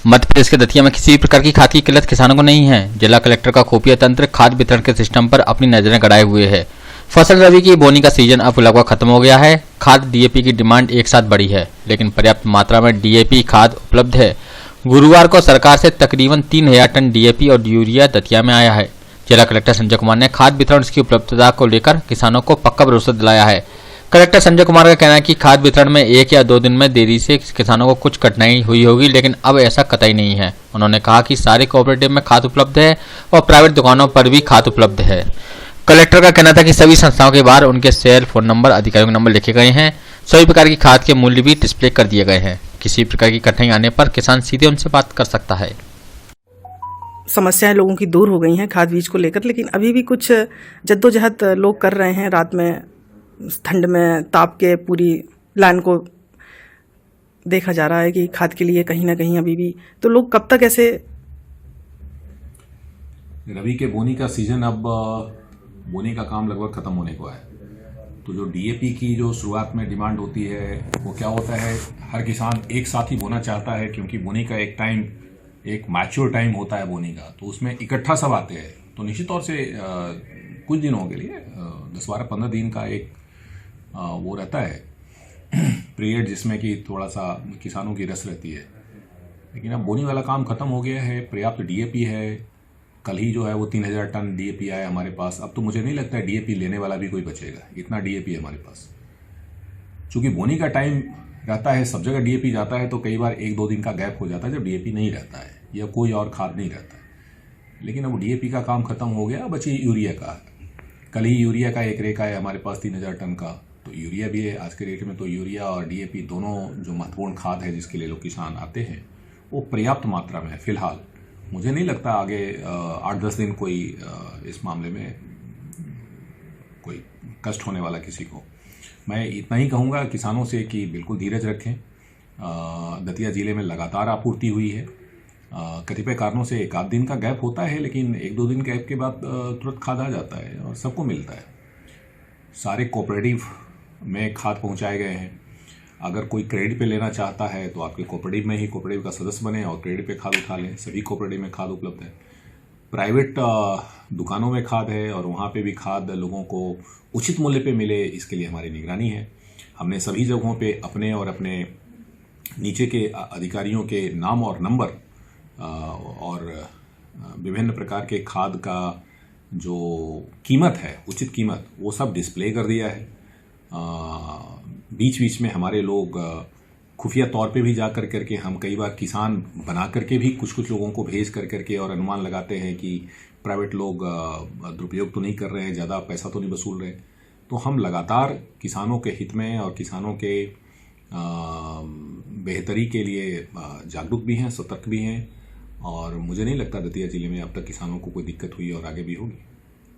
मध्य प्रदेश के दतिया में किसी भी प्रकार की खाद की किल्लत किसानों को नहीं है। जिला कलेक्टर का खुफिया तंत्र खाद वितरण के सिस्टम पर अपनी नजरें गड़ाए हुए है। फसल रबी की बोनी का सीजन अब लगभग खत्म हो गया है। खाद डीएपी की डिमांड एक साथ बढ़ी है, लेकिन पर्याप्त मात्रा में डीएपी खाद उपलब्ध है। गुरुवार को सरकार से तकरीबन 3000 टन डीएपी और यूरिया दतिया में आया है। जिला कलेक्टर संजय कुमार ने खाद वितरण की उपलब्धता को लेकर किसानों को पक्का भरोसा दिलाया है। कलेक्टर संजय कुमार का कहना है कि खाद वितरण में 1 या 2 दिन में देरी से किसानों को कुछ कठिनाई हुई होगी, लेकिन अब ऐसा कतई नहीं है। उन्होंने कहा कि सारे कोऑपरेटिव में खाद उपलब्ध है और प्राइवेट दुकानों पर भी खाद उपलब्ध है। कलेक्टर का कहना था कि सभी संस्थाओं के बाहर उनके सेल फोन नंबर, अधिकारियों के नंबर लिखे गए हैं। सभी प्रकार की खाद के मूल्य भी डिस्प्ले कर दिए गए हैं। किसी प्रकार की कठिनाई आने पर किसान सीधे उनसे बात कर सकता है। समस्याएं लोगों की दूर हो गई हैं खाद बीज को लेकर, लेकिन अभी भी कुछ जद्दोजहद लोग कर रहे हैं। रात में ठंड में ताप के पूरी लाइन को देखा जा रहा है कि खाद के लिए कहीं ना कहीं अभी भी तो लोग कब तक ऐसे। रबी के बोनी का सीजन अब बोनी का काम लगभग खत्म होने को है, तो जो डीएपी की जो शुरुआत में डिमांड होती है वो क्या होता है, हर किसान एक साथ ही बोना चाहता है, क्योंकि बोनी का एक टाइम, एक मैच्योर टाइम होता है बोनी का, तो उसमें इकट्ठा सब आते हैं। तो निश्चित तौर से कुछ दिनों के लिए 10-12-15 दिन का एक वो रहता है पीरियड, जिसमें कि थोड़ा सा किसानों की रस रहती है। लेकिन अब बोनी वाला काम खत्म हो गया है, पर्याप्त डीएपी है। कल ही जो है वो 3000 टन डीएपी आया हमारे पास। अब तो मुझे नहीं लगता है डीएपी लेने वाला भी कोई बचेगा, इतना डीएपी है हमारे पास। चूंकि बोनी का टाइम रहता है, सब जगह डीएपी जाता है, तो कई बार 1-2 दिन का गैप हो जाता है जब डीएपी नहीं रहता है या कोई और खाद नहीं रहता है। लेकिन अब डीएपी का काम खत्म हो गया, बची यूरिया का। कल ही यूरिया का एक रेक है हमारे पास 3000 टन का, तो यूरिया भी है आज के रेट में। तो यूरिया और डीएपी दोनों जो महत्वपूर्ण खाद है जिसके लिए लोग किसान आते हैं, वो पर्याप्त मात्रा में है फिलहाल। मुझे नहीं लगता आगे 8-10 दिन कोई इस मामले में कोई कष्ट होने वाला किसी को। मैं इतना ही कहूँगा किसानों से कि बिल्कुल धीरज रखें। दतिया जिले में लगातार आपूर्ति हुई है। कतिपय कारणों से 1-8 दिन का गैप होता है, लेकिन 1-2 दिन गैप के बाद तुरंत खाद आ जाता है और सबको मिलता है। सारे कोऑपरेटिव में खाद पहुंचाए गए हैं। अगर कोई क्रेडिट पे लेना चाहता है तो आपके कोऑपरेटिव में ही कोऑपरेटिव का सदस्य बने और क्रेडिट पे खाद उठा लें। सभी कोऑपरेटिव में खाद उपलब्ध है। प्राइवेट दुकानों में खाद है और वहाँ पे भी खाद लोगों को उचित मूल्य पे मिले, इसके लिए हमारी निगरानी है। हमने सभी जगहों पे अपने और अपने नीचे के अधिकारियों के नाम और नंबर और विभिन्न प्रकार के खाद का जो कीमत है, उचित कीमत, वो सब डिस्प्ले कर दिया है। बीच बीच में हमारे लोग खुफिया तौर पे भी जा करके हम कई बार किसान बना करके भी कुछ लोगों को भेज करके और अनुमान लगाते हैं कि प्राइवेट लोग दुरुपयोग तो नहीं कर रहे हैं, ज़्यादा पैसा तो नहीं वसूल रहे। तो हम लगातार किसानों के हित में और किसानों के बेहतरी के लिए जागरूक भी हैं, सतर्क भी हैं, और मुझे नहीं लगता दतिया जिले में अब तक किसानों को कोई दिक्कत हुई और आगे भी होगी।